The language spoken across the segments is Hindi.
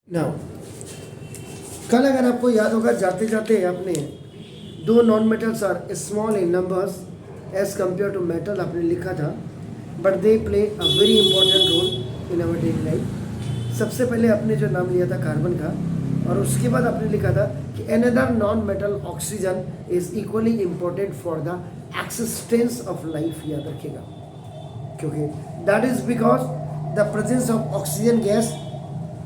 नाउ कल अगर आपको याद होगा जाते जाते आपने दो non metals are small in numbers as compare to metal आपने लिखा था, but they play a very important role in our daily life. सबसे पहले आपने जो नाम लिया था कार्बन का, और उसके बाद आपने लिखा था कि another non metal oxygen is equally important for the existence of life. याद रखिएगा, क्योंकि that is because the presence of oxygen gas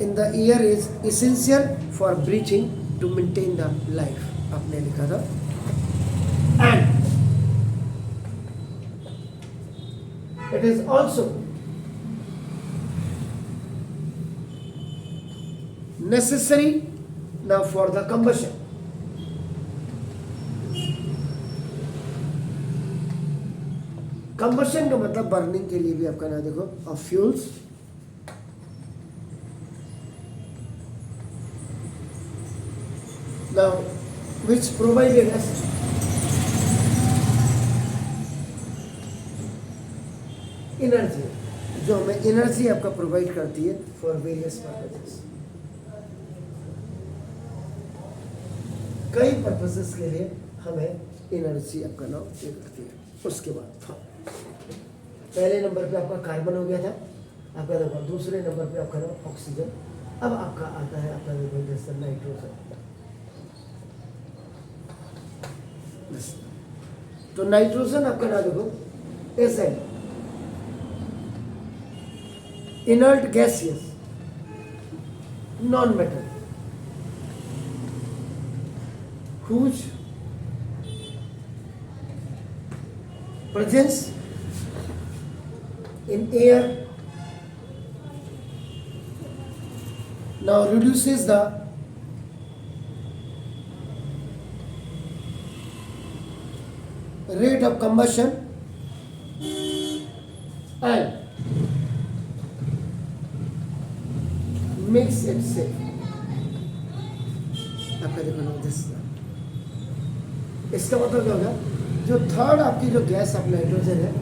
in the air is essential for breathing to maintain the life। आपने लिखा था and it is also necessary now for the combustion। combustion का मतलब बर्निंग के लिए भी आपका ना देखो of fuels now which provided us energy, जो हमें एनर्जी आपका प्रोवाइड करती है फॉर वेरियस पर्पसेस, कई पर्पसेस के लिए हमें एनर्जी आपका नाम ये करती है। उसके बाद पहले नंबर पे आपका कार्बन हो गया था, आपका देखो दूसरे नंबर पे आपका नाम ऑक्सीजन। अब आपका आता है आपका देखो जैसे नाइट्रोजन। तो नाइट्रोजन आपका ना देखो S N inert gaseous non metal whose presence in air now reduces the rate of combustion and makes it safe। आपका देखो ना इसका मतलब क्या होगा, जो थर्ड आपकी जो गैस आप नाइट्रोजन है,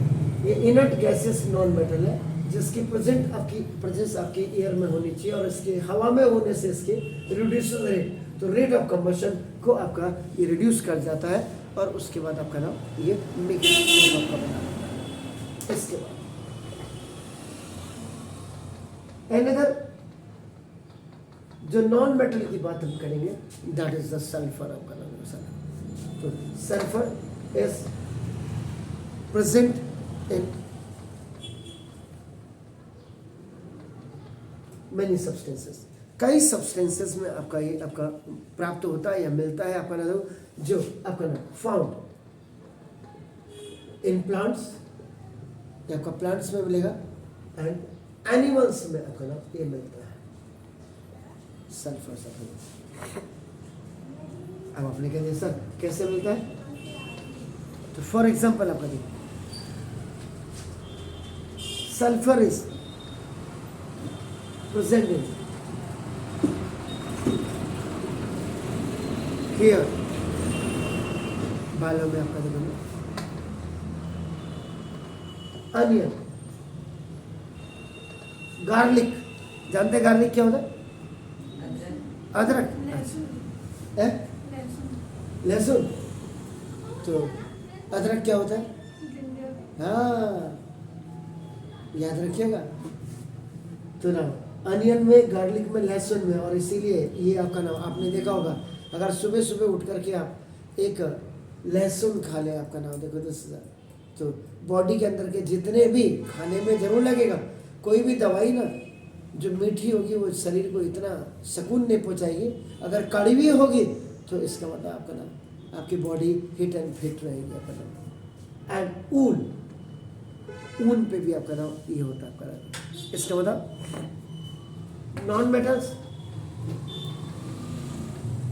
ये इनर्ट गैसेस नॉन मेटल है, जिसकी प्रेजेंस आपकी एयर में होनी चाहिए, और इसके हवा में होने से इसके रिड्यूस रेट, तो रेट ऑफ कंबशन को आपका ये रिड्यूस कर जाता है, और उसके बाद आपका नाम ये मिक्स आपका बना। इसके बाद अनदर जो नॉन मेटल की बात हम करेंगे, दैट इज द सल्फर। आपका नाम है सल्फर। तो sulphur is present in many substances, कई सब्सटेंसेस में आपका ये आपका प्राप्त होता है या मिलता है। आपका नाम जो आपका नाम फाउंड इन प्लांट्स, आपका प्लांट्स में मिलेगा, एंड एनिमल्स में आपका नाम ये मिलता है सल्फर। सल्फर अब आपने कह दिया सर कैसे मिलता है, तो फॉर एग्जाम्पल आपका देखिए sulphur is present in here, बालों में आपका देखो अनियन, गार्लिक, जानते हैं गार्लिक क्या होता है? अदरक, लहसुन। तो अदरक क्या होता है? हाँ, याद रखिएगा। तो ना अनियन में, गार्लिक में, लहसुन में, और इसीलिए ये आपका नाम आपने देखा होगा, अगर सुबह सुबह उठ करके आप एक लहसुन खा लें, आपका नाम देखो तो बॉडी के अंदर के जितने भी खाने में जरूर लगेगा, कोई भी दवाई ना जो मीठी होगी वो शरीर को इतना सुकून नहीं पहुंचाएगी, अगर कड़वी होगी तो इसका मतलब आपका नाम आपकी बॉडी हिट एंड फिट रहेगी आपका नाम। एंड ऊन पे भी आपका नाम ये होता है आपका नाम। इसका मतलब non metals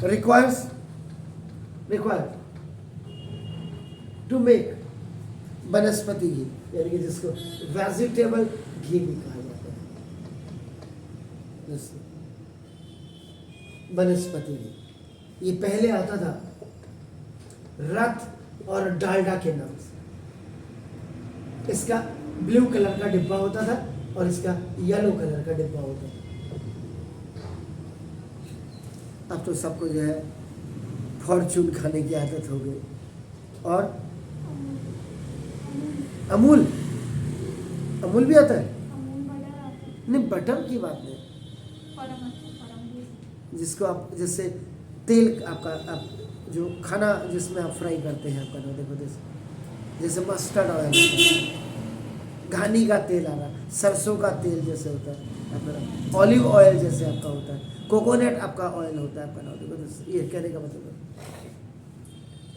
require to make वनस्पति घी, यानी कि जिसको वेजिटेबल घी भी कहा जाता है, वनस्पति घी। ये पहले आता था रक्त और डालडा के नाम से। इसका ब्लू कलर का डिब्बा होता था और इसका येलो कलर का डिब्बा होता था। अब तो सबको जो है फॉर्चून खाने की आदत हो गई। और अमूल, अमूल भी आता है? नहीं, बटर की बात नहीं, जिसको आप जैसे तेल आपका आप जो खाना जिसमें आप फ्राई करते हैं आपका, देखो जैसे मस्टर्ड ऑयल, घानी का तेल आ रहा, सरसों का तेल जैसे होता है आपका, ऑलिव ऑयल जैसे आपका होता है, कोकोनट आपका ऑयल होता है आपका, देखो ये कहने का मतलब है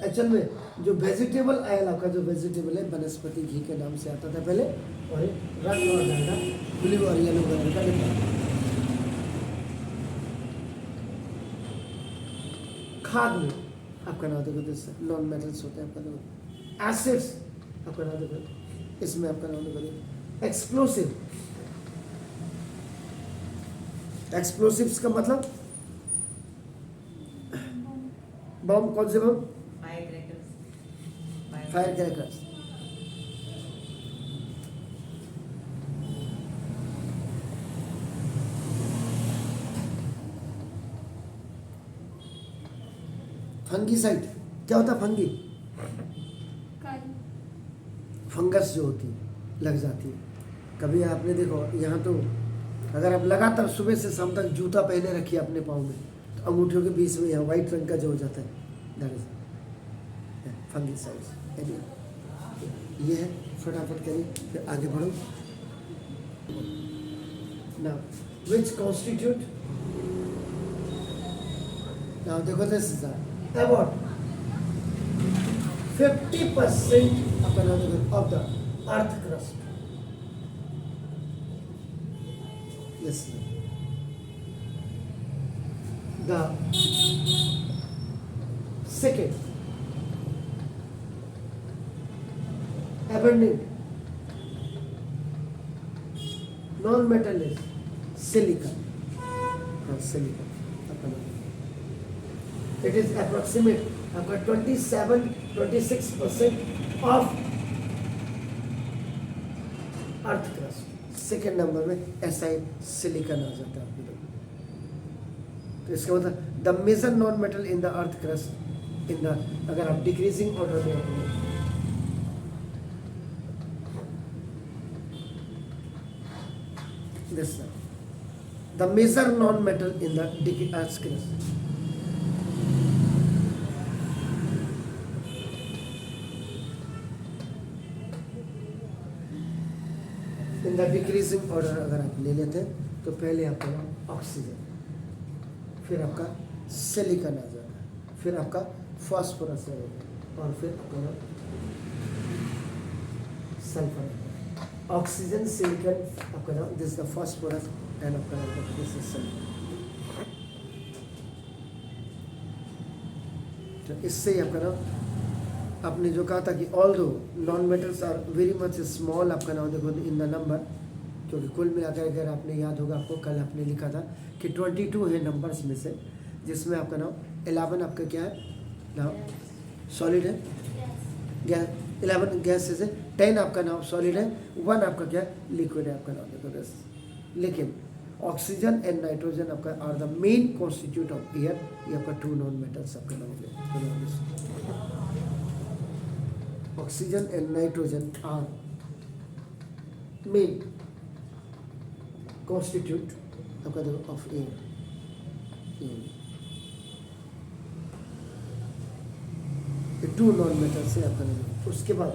एक्चुअल में जो वेजिटेबल ऑयल आपका, जो वेजिटेबल है वनस्पति घी के नाम से आता था पहले, और रंग और डालडा ब्लू और येलो कलर का लिखा। खाद में आपका नाम देखो नॉन मेटल्स होते हैं आपका, देखो एसिड्स आपका नाम देखो, इसमें आपका नाम देखो एक्सप्लोसिव, एक्सप्लोसिव्स का मतलब बम, कौन से बम? Fire crackers. फंगीसाइड क्या होता है? फंगी, फंगस जो होती है लग जाती है। कभी आपने देखो यहाँ तो अगर आप लगातार सुबह से शाम तक जूता पहने रखिए अपने पाँव में, तो अंगूठियों के बीच में यहाँ व्हाइट रंग का जो हो जाता है, दैट इज फंगीसाइड्स। ये है, फटाफट करिए फिर आगे बढ़ो। नाउ विच कॉन्स्टिट्यूट, नाउ देखो this is about 50% of the earth crust. Listen. The second abundant non-metal is silicon. Silicon. It is approximate about 27-26% of earth crust. Second number में ऐसा ही सिलिकॉन आ जाता है आपके लोग। तो इसका मतलब the major non metal in the earth crust in the, अगर आप डिक्रीजिंग ऑर्डर में this the major non metal in the earth crust, in the decreasing order अगर आप ले लेते हैं तो पहले आपका ऑक्सीजन, फिर आपका सिलिकॉन आ जाता है, फिर आपका फास्फोरस आ जाता है, और फिर आपका सल्फर। ऑक्सीजन, सिलिकॉन आपका नाम, दिस द फास्फोरस एंड आपका नाम दिस इज सल्फर। तो इससे ही आपका नाम, आपने जो कहा था कि although non metals are very much small, आपका नाम देखो इन द नंबर, क्योंकि कुल मिलाकर अगर आपने याद होगा आपको कल आपने लिखा था कि 22 है नंबर्स में से, जिसमें आपका नाम 11 आपका क्या है नाम सॉलिड है, गैस 11 गैसेस है, 10 आपका नाम सॉलिड है, 1 आपका क्या है लिक्विड है आपका नाम देखो गैस। लेकिन ऑक्सीजन एंड नाइट्रोजन आपका are the main constitute of air, ये आपका 2 नॉन मेटल्स आपका नाम है। Oxygen and nitrogen are main constitute of air. ये 2 नॉन मेटल से आपका नाम। उसके बाद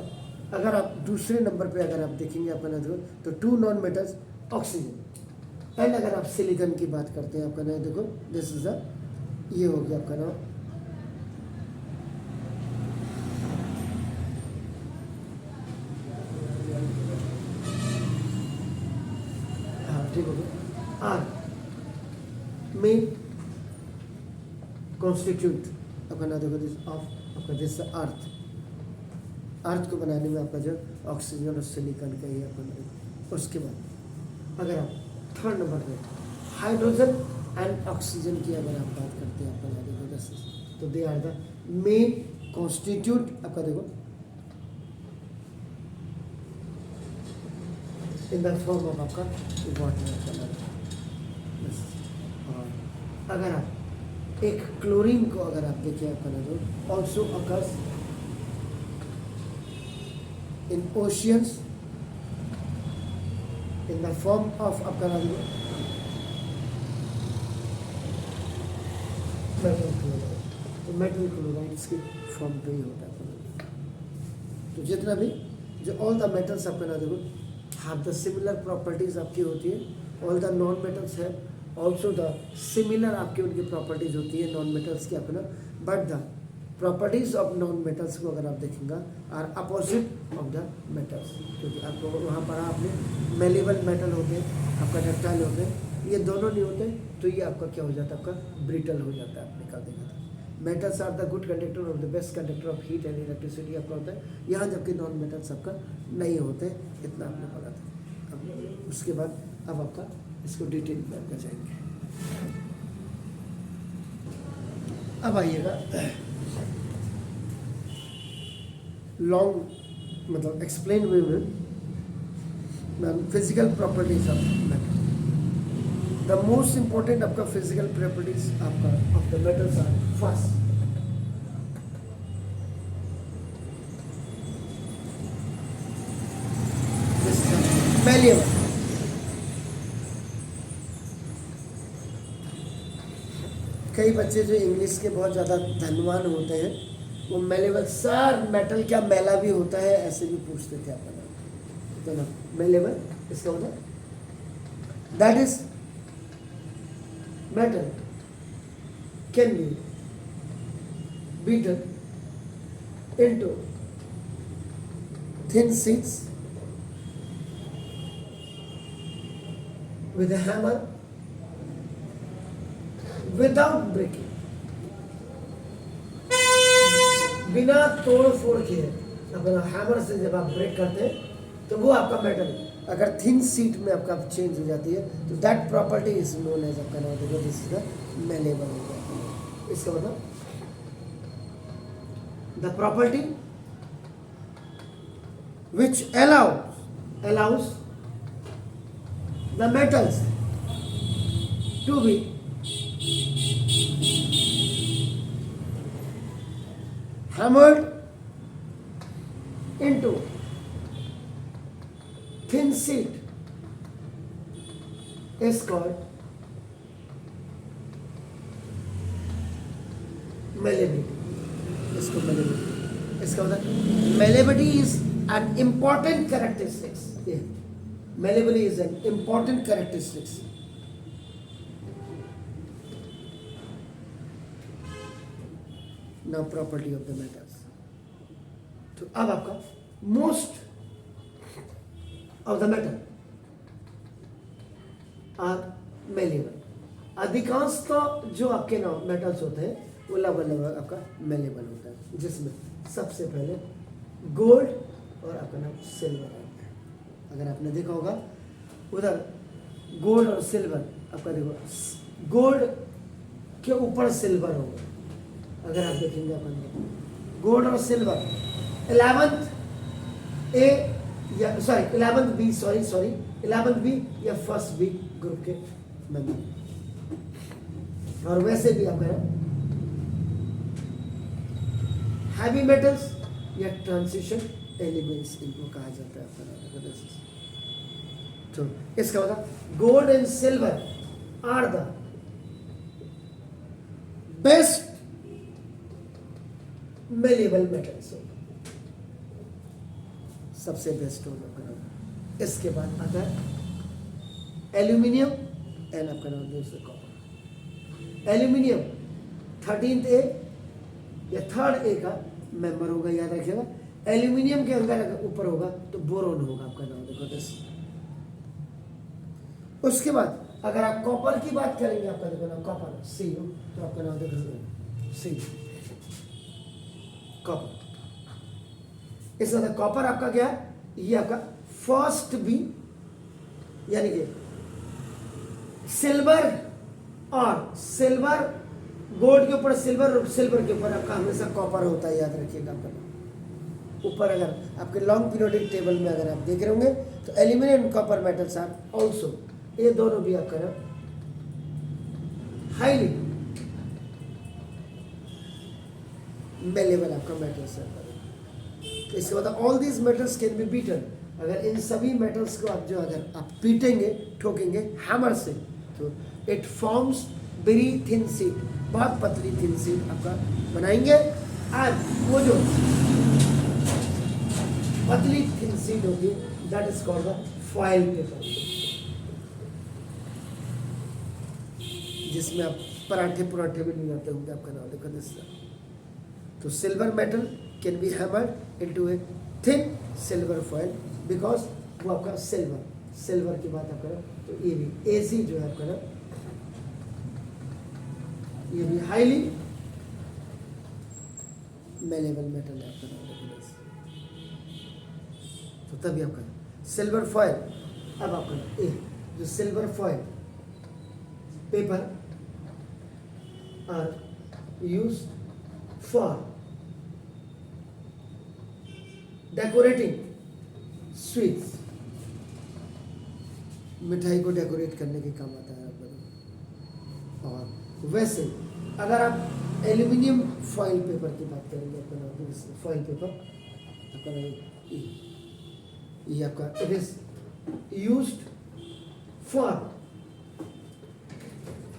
अगर आप दूसरे नंबर पे अगर आप देखेंगे आपका नाम तो 2 नॉन मेटल्स ऑक्सीजन, एंड अगर आप सिलिकॉन की बात करते हैं आपका नाम देखो दिस इज अ, ये हो गया आपका नाम आर मेन कॉन्स्टिट्यूट आपका नाम देखो दिस ऑफ आपका दिस अर्थ। अर्थ को बनाने में आपका जो ऑक्सीजन और सिलिकॉन का ही आपका। उसके बाद अगर आप थर्ड नंबर पे हाइड्रोजन एंड ऑक्सीजन की अगर आप बात करते हैं आपका नाम देखो दिस, तो they are the main constitute आपका देखो इन द फॉर्म ऑफ आपका वाटर आपका। और अगर आप एक क्लोरीन को अगर आप देखिए आपका ना जो also occurs in oceans in the form of आपका ना जो मेटल क्लोराइड। तो मेटल क्लोराइड इसकी फॉर्म पे ही होता है। तो जितना भी जो ऑल द मेटल्स आपका ना देखो have the similar properties आपकी होती है, all the non metals have also the similar आपकी उनकी properties होती है non metals की अपना, but the properties of non metals को अगर आप देखेंगे are opposite of the metals, क्योंकि आपको वहाँ पर आपने malleable metal होते हैं, आपका ductile होते हैं, ये दोनों नहीं होते तो ये आपका क्या हो जाता है, आपका brittle हो जाता है, आप निकाल देंगे। Metals are the good conductor और the best conductor of heat and electricity आपका होता है यहाँ, जबकि नॉन मेटल्स आपका नहीं होते, इतना आपने पढ़ा था। अब उसके बाद अब आपका इसको डिटेल में आपका जाएंगे। अब आइएगा लॉन्ग मतलब एक्सप्लेन वे में physical properties of metal. The most important आपका फिजिकल प्रॉपर्टीज आपका of the metals are first malleable. कई बच्चे जो इंग्लिश के बहुत ज़्यादा धनवान होते हैं वो मेलेबल, सर मेटल क्या मैला भी होता है, ऐसे भी पूछते थे आप तो ना। मेलेबल इसका मतलब that is metal can be beaten into thin sheets with a hammer without breaking, बिना तोड़ फोड़ के। अगर हैमर से जब आप ब्रेक करते हैं तो वो आपका मेटल अगर थिन सीट में आपका चेंज हो जाती है तो that property is known as आपका नाम देखो दिस इज द मेलेबल हो जाता है। इसका मतलब the property which allows the metals to be hammered into thin sheet is called malleability. इसको malleability, इसका मतलब malleability is an important characteristics. Malleability is an important characteristics. Now property of the metals. तो अब आपका most of the metal are malleable. अधिकांश तो जो आपके ना मेटल्स होते हैं वो लगभग आपका मेलेबल होता है, जिसमें सबसे पहले गोल्ड और आपका नाम सिल्वर आता है। अगर आपने देखा होगा उधर गोल्ड और सिल्वर, आपका देखो गोल्ड के ऊपर सिल्वर होगा। अगर आप देखेंगे अपन गोल्ड और सिल्वर 11th ए या 11th बी 11th बी या फर्स्ट बी ग्रुप के मेंबर। और वैसे भी आप हैवी मेटल्स या ट्रांजिशन एलिमेंट्स इनको कहा जाता है। तो इसका मतलब gold and silver are the best malleable metals, सबसे बेस्ट होगा। इसके बाद आता है एल्यूमिनियम एंड आपका नाम दूसरा कॉपर। एल्यूमिनियम 13th ए या 3rd ए का मेंबर होगा, याद रखिएगा। एल्यूमिनियम के अंदर अगर ऊपर होगा तो बोरोन होगा आपका नाम देखो दिस। उसके बाद अगर आप कॉपर की बात करेंगे, आपका देखो नाम कॉपर सी हो तो आपका नाम देखो सी कॉपर। इसका मतलब कॉपर आपका क्या है, ये आपका फर्स्ट बी, यानी कि सिल्वर और सिल्वर गोल्ड के ऊपर सिल्वर और सिल्वर के ऊपर आपका हमेशा कॉपर होता है, याद रखिएगा। आपका ऊपर अगर आपके लॉन्ग पीरियोडिक टेबल में अगर आप देख रहे होंगे तो aluminium and copper metals are also, ये दोनों भी आपका ना हाईली मेलेबल आपका मेटल्स है। इसके बाद all these metals can be beaten, अगर इन सभी मेटल्स को आप जो अगर आप पीटेंगे, ठोकेंगे हैमर से, तो it forms very thin sheet, बहुत पतली थिन शीट आपका बनाएंगे। एंड वो जो पतली थिन शीट होगी that is called the foil paper, जिसमें आप पराठे पुराठे भी नहीं आते होंगे आपका नाम देखो दिस। तो silver metal can be hammered into a thin silver foil because वो आपका सिल्वर की बात आप करें तो ये भी एसी जो है आपका ना, ये भी हाईली मेलेबल मेटल है आपका नाम। तो तभी आपका सिल्वर फॉइल, अब आपका ए जो silver foil paper are use for decorating sweets, मिठाई को डेकोरेट करने के काम आता है आपका। और वैसे अगर आप एल्यूमिनियम फॉइल पेपर की बात करेंगे आपका नाम फॉइल पेपर आपका ये आपका it is used for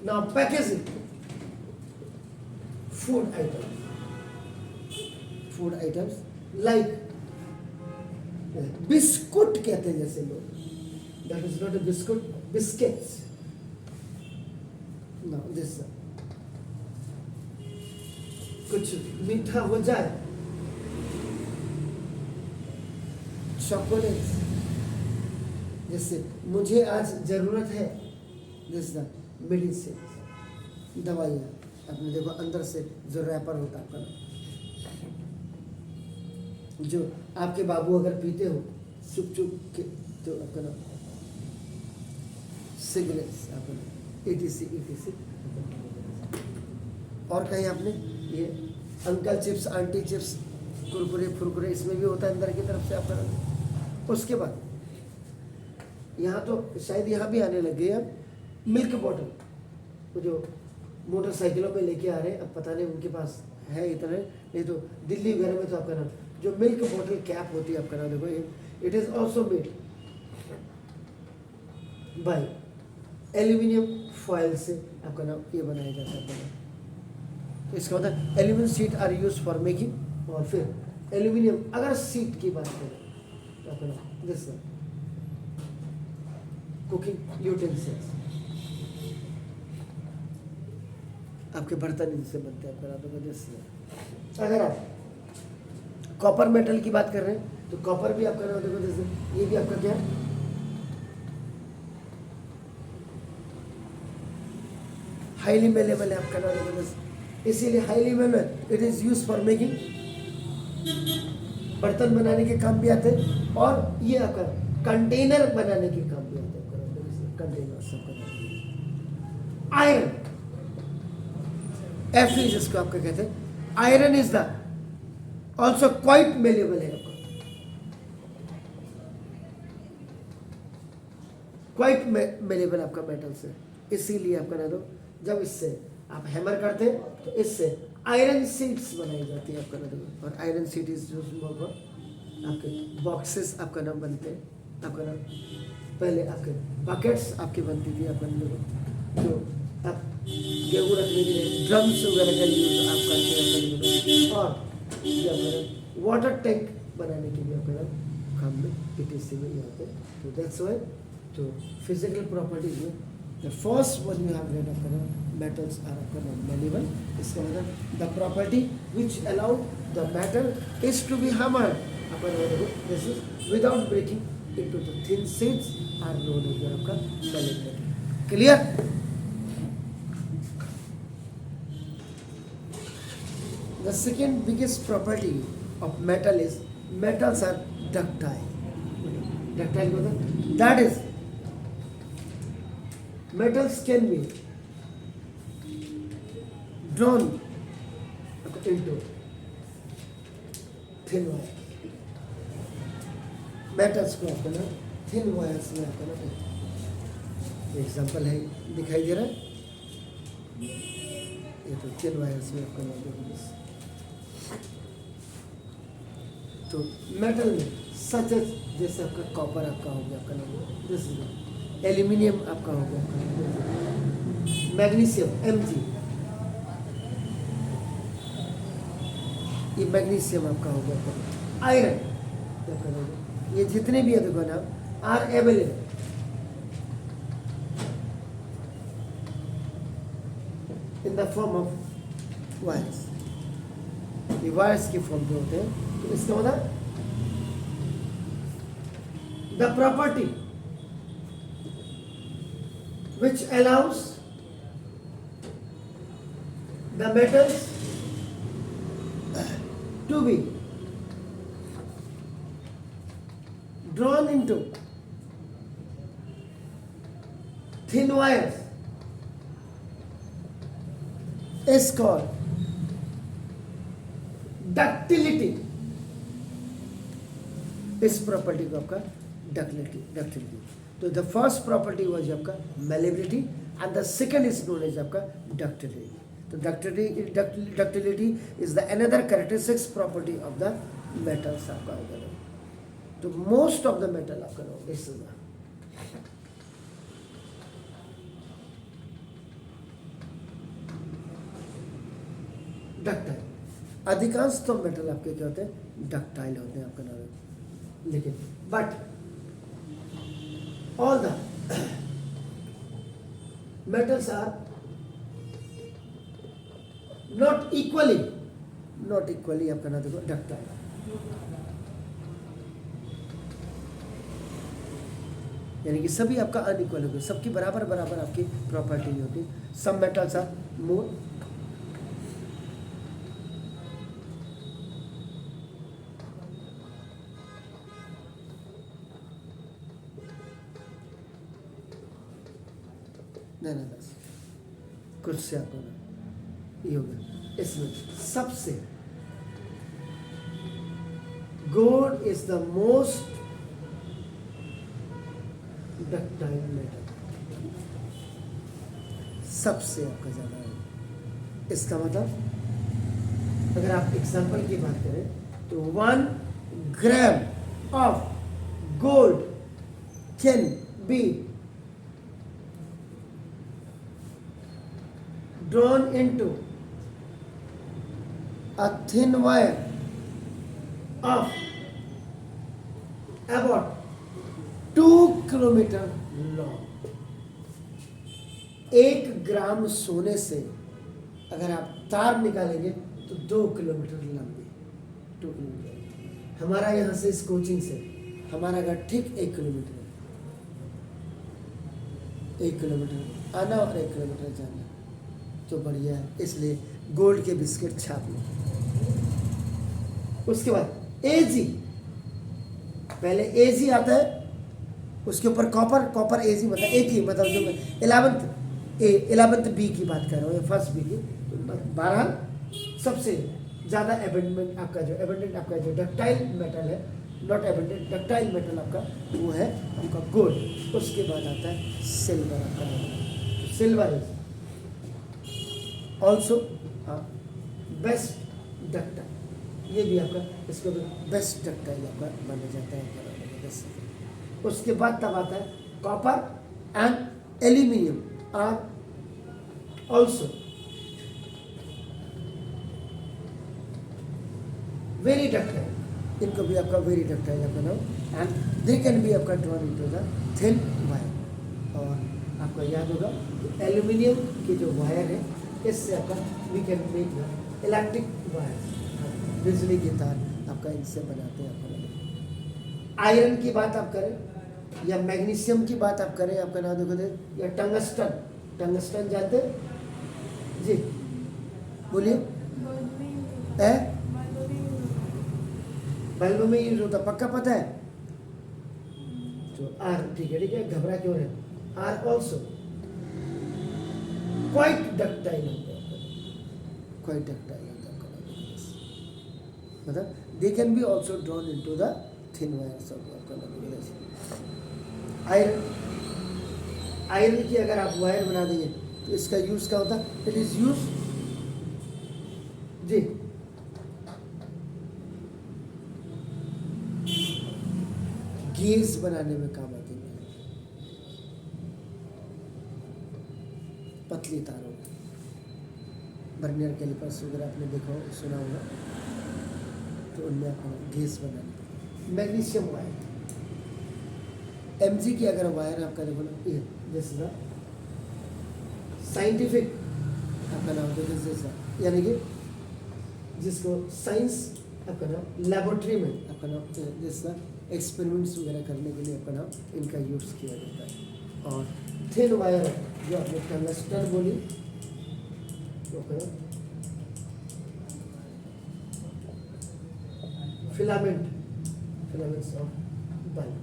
now packaging food items like biscuit कहते हैं जैसे लोग, that is not a biscuit, biscuits. Now this कुछ मीठा हो जाए, चॉकलेट्स, जैसे मुझे आज जरूरत है दिस द मेडिसिन, दवाइयाँ, आपने देखो अंदर से जो रैपर होता है आपका, जो आपके बाबू अगर पीते हो चुप चुप के, तो आपका नाम सिगरेट्स आपका ETC। और कहीं आपने ये uncle chips, aunty chips, Kurkure फुरकुरे, इसमें भी होता है अंदर की तरफ से आपका नाम। उसके बाद यहाँ तो शायद यहाँ भी आने लग गए अब मिल्क बॉटल, वो जो मोटरसाइकिलों में लेके आ रहे हैं, अब पता नहीं उनके पास है इतना, नहीं तो दिल्ली वगैरह में तो आपका नाम जो मिल्क बॉटल कैप होती है आपका नाम देखो, it is also made by aluminium foil से आपका नाम ये बनाया जाता है। तो इसका मतलब aluminium sheet are use for making, और फिर एल्यूमिनियम अगर शीट की बात करें तो आपका नाम दिस कुकिंग यूटेंसिल्स, आपके बर्तन इनसे बनते हैं आपका नाम जैसे। अगर आप कॉपर मेटल की बात कर रहे हैं तो कॉपर भी आपका नाम देखो जैसे, ये भी आपका क्या है, हाईली मेलेबल है आपका नाम देखो जैसे, इसीलिए highly malleable it is use for making, बर्तन बनाने के काम भी आते हैं, और ये आपका कंटेनर बनाने के काम भी आते हैं, कंटेनर सबका। आयरन Fe जिसको आपका कहते हैं, iron is the also quite malleable है आपका, क्वाइट मेलेबल आपका मेटल से, इसीलिए आपका ना दो जब इससे आप हैमर करते हैं तो इससे आयरन सीट्स बनाई जाती है आपका ना दो, और आयरन सीट इज आपके बॉक्सेस आपका नाम बनते हैं आपका नाम, पहले आपके बकेट्स आपकी बनती थी आपका नाम, जो आप गेहूँ रखने के लिए ड्रम्स वगैरह का यूज आप करते हैं, और वाटर टैंक बनाने के लिए आपका काम में ETC में यहाँ पे। तो दैट्स वाई तो फिजिकल प्रॉपर्टीज में the first one you have read आपका मेटल्स आर आपका मेलेबल, इसका मतलब the property which allow the matter is to be hammered upon this is without breaking into the thin sheets are known as आपका malleable. Clear? The second biggest property of metal is metals are ductile. Ductile मतलब that is metals can be drawn into thin wire. Metals को आपको ना thin wires में आपको ना एग्जाम्पल है दिखाई दे रहा है, ये तो thin wires में आपको ना तो मेटल में सच जैसे आपका कॉपर आपका हो गया, आपका नाम दिस इज एल्यूमिनियम आपका हो गया, मैग्नीशियम Mg, ये मैग्नीशियम आपका हो गया, आयरन आपका हो गया, ये जितने भी है देखो ना are available in the form of wires, ये वायर्स की फॉर्म में होते हैं। तो इसका मतलब the property which allows the metals to be drawn into thin wires is called ductility. इस प्रॉपर्टी को आपका डक्टिलिटी। तो द फर्स्ट प्रॉपर्टी वाज आपका malleability and the second is known as आपका डक्टिलिटी। तो ductility is the another characteristics property of the metals आपका होगा। तो मोस्ट ऑफ द मेटल आपका दिस इज डक्टाइल। अधिकांश तो मेटल आपके क्या होते हैं, डक्टाइल होते हैं आपका नाम। लेकिन but all the metals are not equally आपका ना देखो ductile। यानी कि सभी आपका अनइक्वल होगी, सबकी बराबर बराबर आपकी प्रॉपर्टी नहीं होती। सम मेटल्स आर मोर कुछ से आपको ये हो गया। इसमें सबसे gold is the most ductile metal, सबसे आपका ज्यादा है। इसका मतलब अगर आप एग्जांपल की बात करें तो 1 gram of gold can be drawn into a thin wire of about 2 kilometre long. 1 ग्राम सोने से अगर आप तार निकालेंगे तो 2 किलोमीटर लंबी, 2 किलोमीटर। हमारा यहाँ से इस कोचिंग से हमारा घर ठीक 1 किलोमीटर है, 1 किलोमीटर आना और 1 किलोमीटर जाना, तो बढ़िया है। इसलिए गोल्ड के बिस्किट छाप लो। उसके बाद एजी, पहले एजी आता है, उसके ऊपर कॉपर एजी मतलब एक ही, मतलब जो 11th बी की बात कर रहा हूँ या फर्स्ट बी की। बहरहाल सबसे ज़्यादा एबेंडेंट आपका जो डक्टाइल मेटल है, नॉट एबेंडेंट, डक्टाइल मेटल आपका वो है आपका गोल्ड। उसके बाद आता है सिल्वर आपका। Silver is also best ductile, ये भी आपका इसको बेस्ट डक्टाइल आपका माना जाता है। उसके बाद तब आता है copper and aluminium are also very ductile, इनको भी आपका वेरी डक्टाइल आपका नाम, एंड दे कैन बी आपका drawn into the thin wire. और आपका याद होगा एल्यूमिनियम की जो वायर है, इससे आपका we can make electric wire, बिजली की तार आपका इनसे बनाते हैं आपका। आयरन की बात आप करें या मैग्नीशियम की बात आप करें, आपका नाम देखो, या टंगस्टन जानते हैं जी, बोलिए। बल्ब में यूज होता, पक्का पता है? तो आर, ठीक है, घबरा क्यों है? आर ऑल्सो क्वाइट डक्टाइल होता है, क्वाइट डक्टाइल होता है, मतलब दे can B also drawn into the thin wires of iron की अगर आप वायर बना देंगे तो इसका यूज क्या होता है? It is use G gauge बनाने में काम आती है। पतली तारों, बर्नियर कैलिपर्स वगैरह आपने देखा हो, सुना होगा, तो उनमें अपना गेज बनाने। मैग्नीशियम वायर, एमजी की अगर वायर आपका देखो ना, ये दिस इज साइंटिफिक आपका नाम तो दिस, यानी कि जिसको साइंस आपका नाम लेबोरेटरी में आपका नाम जैसा एक्सपेरिमेंट्स वगैरह करने के लिए आपका नाम इनका यूज़ किया जाता है। और थिन वायर जो आपने टंगस्टन बोली, तो फिलामेंट्स ऑफ बल्ब,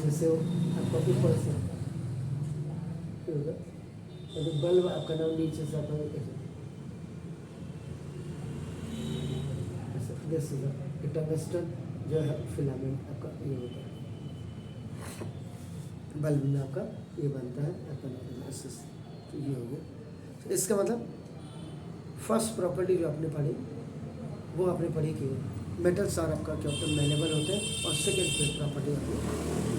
जैसे वो आपका ऊपर से बल्ब आपका नाम नीचे से आपका टंगस्टन जो है फिलामेंट आपका ये होता है, बल्ब में आपका ये बनता है आपका तो ये हो गया। तो इसका मतलब फर्स्ट प्रॉपर्टी जो आपने पढ़ी वो आपने पढ़ी कि मेटल्स आर आपका क्या होता है, मेलेबल होते हैं, और सेकेंड प्रॉपर्टी आपकी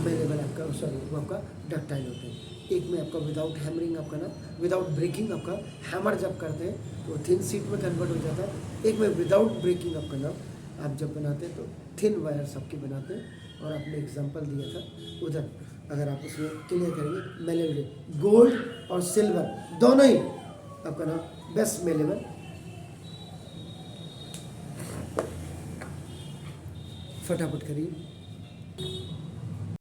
मेलेबल आपका सॉरी वो आपका डक्टाइल होते हैं। एक में आपका विदाउट हैमरिंग आपका ना, विदाउट ब्रेकिंग आपका हैमर जब करते हैं तो थिन शीट में कन्वर्ट हो जाता है। एक में विदाउट ब्रेकिंग आपका ना आप जब बनाते हैं तो थिन वायर्स आपके बनाते हैं। और आपने एग्जांपल दिया था उधर, अगर आप उसमें क्लियर करेंगे, मेलेबल गोल्ड और सिल्वर दोनों ही आपका ना बेस्ट मेलेबल। फटाफट करिए।